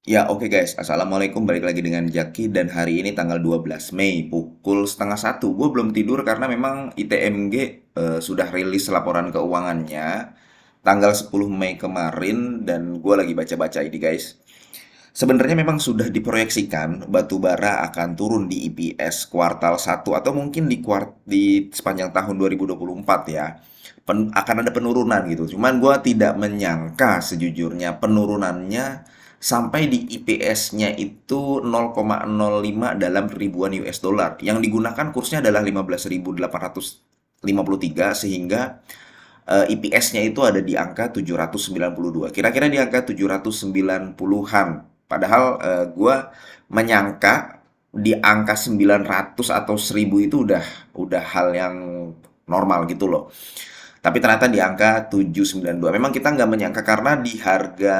Ya, oke guys. Assalamualaikum. Balik lagi dengan Jaki dan hari ini tanggal 12 Mei pukul setengah satu. Gue belum tidur karena memang ITMG sudah rilis laporan keuangannya tanggal 10 Mei kemarin dan gue lagi baca-baca ini guys. Sebenarnya memang sudah diproyeksikan batu bara akan turun di IPS kuartal satu atau mungkin di sepanjang tahun 2024 ya. Akan ada penurunan gitu. Cuman gue tidak menyangka sejujurnya penurunannya sampai di IPS-nya itu 0,05 dalam ribuan US dollar. Yang digunakan kursnya adalah 15.853 sehingga IPS-nya itu ada di angka 792. Kira-kira di angka 790-an. Padahal gue menyangka di angka 900 atau 1000 itu udah hal yang normal gitu loh. Tapi ternyata di angka 792. Memang kita nggak menyangka karena di harga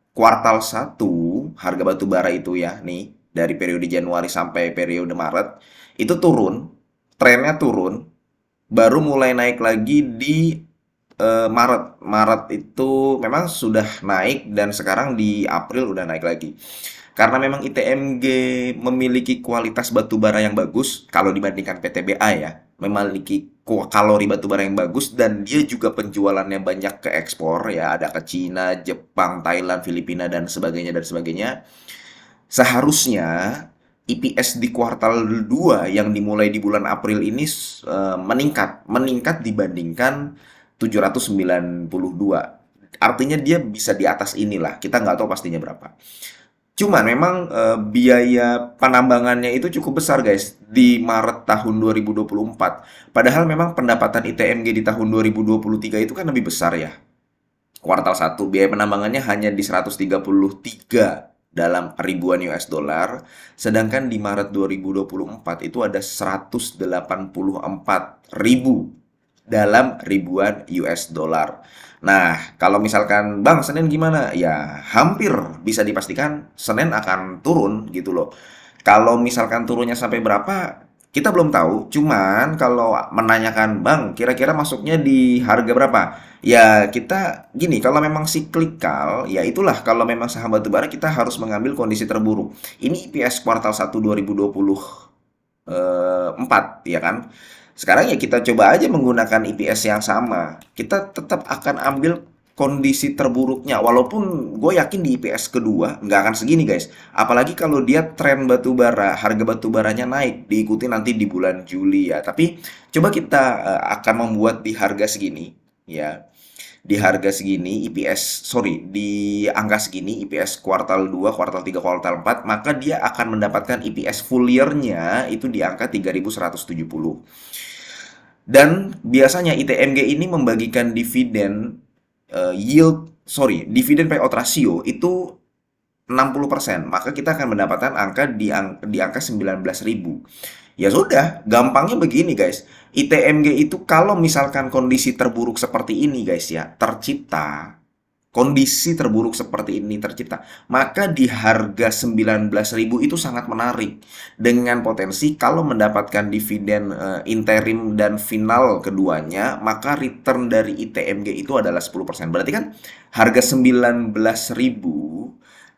kuartal satu harga batu bara itu ya, nih, dari periode Januari sampai periode Maret, itu turun, trennya turun, baru mulai naik lagi di Maret. Maret itu memang sudah naik dan sekarang di April udah naik lagi. Karena memang ITMG memiliki kualitas batu bara yang bagus kalau dibandingkan PTBA ya, memiliki kalori batu bara yang bagus dan dia juga penjualannya banyak ke ekspor ya, ada ke Cina, Jepang, Thailand, Filipina dan sebagainya dan sebagainya. Seharusnya IPS di kuartal 2 yang dimulai di bulan April ini meningkat dibandingkan 792. Artinya dia bisa di atas inilah. Kita nggak tahu pastinya berapa. Cuman memang biaya penambangannya itu cukup besar guys di Maret tahun 2024. Padahal memang pendapatan ITMG di tahun 2023 itu kan lebih besar ya. Kuartal satu biaya penambangannya hanya di 133 dalam ribuan US dollar, sedangkan di Maret 2024 itu ada 184 ribu dalam ribuan US dollar. Nah, kalau misalkan Bang Senin gimana? Ya, hampir bisa dipastikan Senin akan turun gitu loh. Kalau misalkan turunnya sampai berapa, kita belum tahu. Cuman kalau menanyakan Bang, kira-kira masuknya di harga berapa? Ya, kita gini, kalau memang siklikal, ya itulah kalau memang saham batubara kita harus mengambil kondisi terburuk. Ini IPS kuartal 1 2024 ya kan. Sekarang ya kita coba aja menggunakan IPS yang sama. Kita tetap akan ambil kondisi terburuknya. Walaupun gue yakin di IPS kedua nggak akan segini guys. Apalagi kalau dia tren batu bara, harga batu baranya naik, diikuti nanti di bulan Juli ya. Tapi coba kita akan membuat di harga segini ya. Di harga segini IPS, sorry, di angka segini IPS kuartal 2, kuartal 3, kuartal 4, maka dia akan mendapatkan IPS full year-nya itu di angka 3.170. Dan biasanya ITMG ini membagikan dividen dividen payout ratio itu 60%. Maka kita akan mendapatkan angka di angka 19.000. Ya sudah, gampangnya begini guys. ITMG itu kalau misalkan kondisi terburuk seperti ini guys ya, kondisi terburuk seperti ini tercipta, maka di harga 19.000 itu sangat menarik dengan potensi kalau mendapatkan dividen interim dan final keduanya, maka return dari ITMG itu adalah 10%. Berarti kan harga 19.000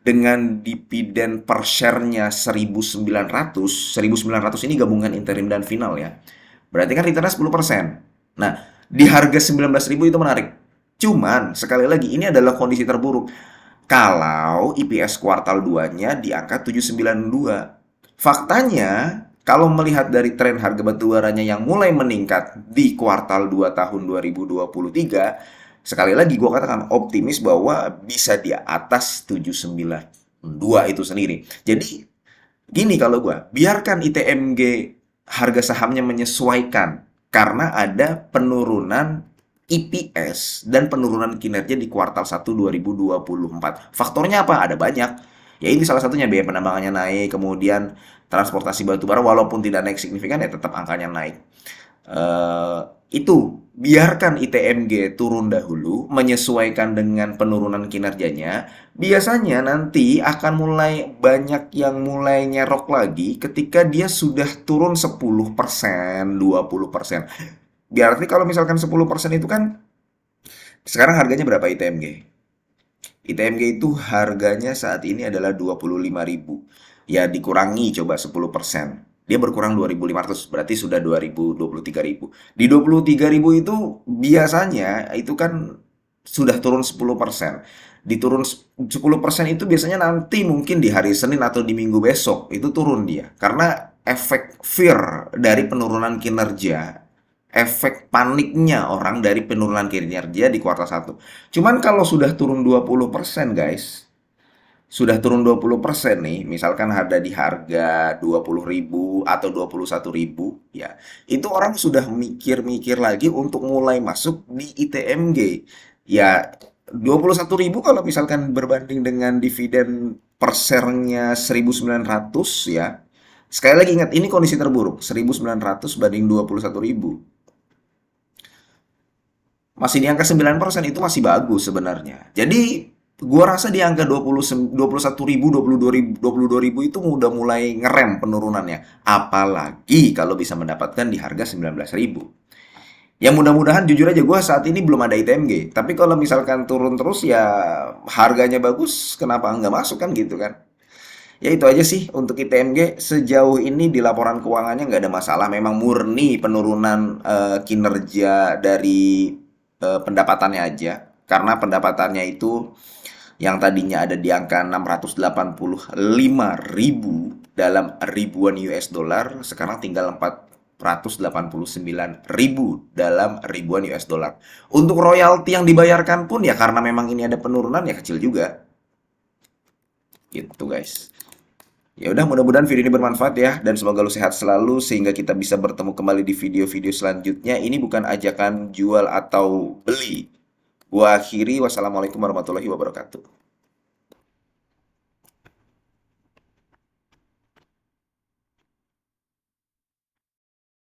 dengan dividen per share-nya 1.900 ini gabungan interim dan final ya. Berarti kan return-nya 10%. Nah, di harga 19.000 itu menarik. Cuman, sekali lagi, ini adalah kondisi terburuk. Kalau IPS kuartal 2-nya di angka 792. Faktanya, kalau melihat dari tren harga batubaranya yang mulai meningkat di kuartal 2 tahun 2023, sekali lagi gue katakan optimis bahwa bisa di atas 792 itu sendiri. Jadi, gini kalau gue, biarkan ITMG harga sahamnya menyesuaikan karena ada penurunan IPS dan penurunan kinerja di kuartal 1 2024. Faktornya apa? Ada banyak. Ya ini salah satunya biaya penambangannya naik, kemudian transportasi batubara walaupun tidak naik signifikan ya tetap angkanya naik. eh, itu biarkan ITMG turun dahulu, menyesuaikan dengan penurunan kinerjanya. Biasanya nanti akan mulai banyak yang mulai nyerok lagi ketika dia sudah turun 10%, 20%. Berarti kalau misalkan 10% itu kan sekarang harganya berapa ITMG? ITMG itu harganya saat ini adalah 25.000. Ya dikurangi coba 10%. Dia berkurang 2.500, berarti sudah 23.000. Di 23.000 itu biasanya itu kan sudah turun 10%. Diturun 10% itu biasanya nanti mungkin di hari Senin atau di minggu besok itu turun dia. Karena efek fear dari penurunan kinerja, efek paniknya orang dari penurunan kinerja di kuartal satu. Cuman kalau sudah turun 20% guys, sudah turun 20% nih, misalkan ada di harga 20.000 atau 21.000, ya, itu orang sudah mikir-mikir lagi untuk mulai masuk di ITMG. Ya, 21.000 kalau misalkan berbanding dengan dividen per share-nya 1.900 ya. Sekali lagi ingat, ini kondisi terburuk, 1.900 banding 21.000. Masih di angka 9% itu masih bagus sebenarnya. Jadi gua rasa di angka 21.000, 22.000 itu udah mulai ngerem penurunannya. Apalagi kalau bisa mendapatkan di harga 19.000. Ya mudah-mudahan jujur aja gua saat ini belum ada ITMG. Tapi kalau misalkan turun terus ya harganya bagus, kenapa nggak masuk kan gitu kan? Ya itu aja sih untuk ITMG. Sejauh ini di laporan keuangannya nggak ada masalah. Memang murni penurunan kinerja dari pendapatannya aja. Karena pendapatannya itu yang tadinya ada di angka 685.000 dalam ribuan US dollar, sekarang tinggal 489.000 dalam ribuan US dollar. Untuk royalti yang dibayarkan pun ya karena memang ini ada penurunan ya kecil juga. Gitu guys. Ya udah mudah-mudahan video ini bermanfaat ya dan semoga lu sehat selalu sehingga kita bisa bertemu kembali di video-video selanjutnya. Ini bukan ajakan jual atau beli. Gua akhiri wassalamualaikum warahmatullahi wabarakatuh.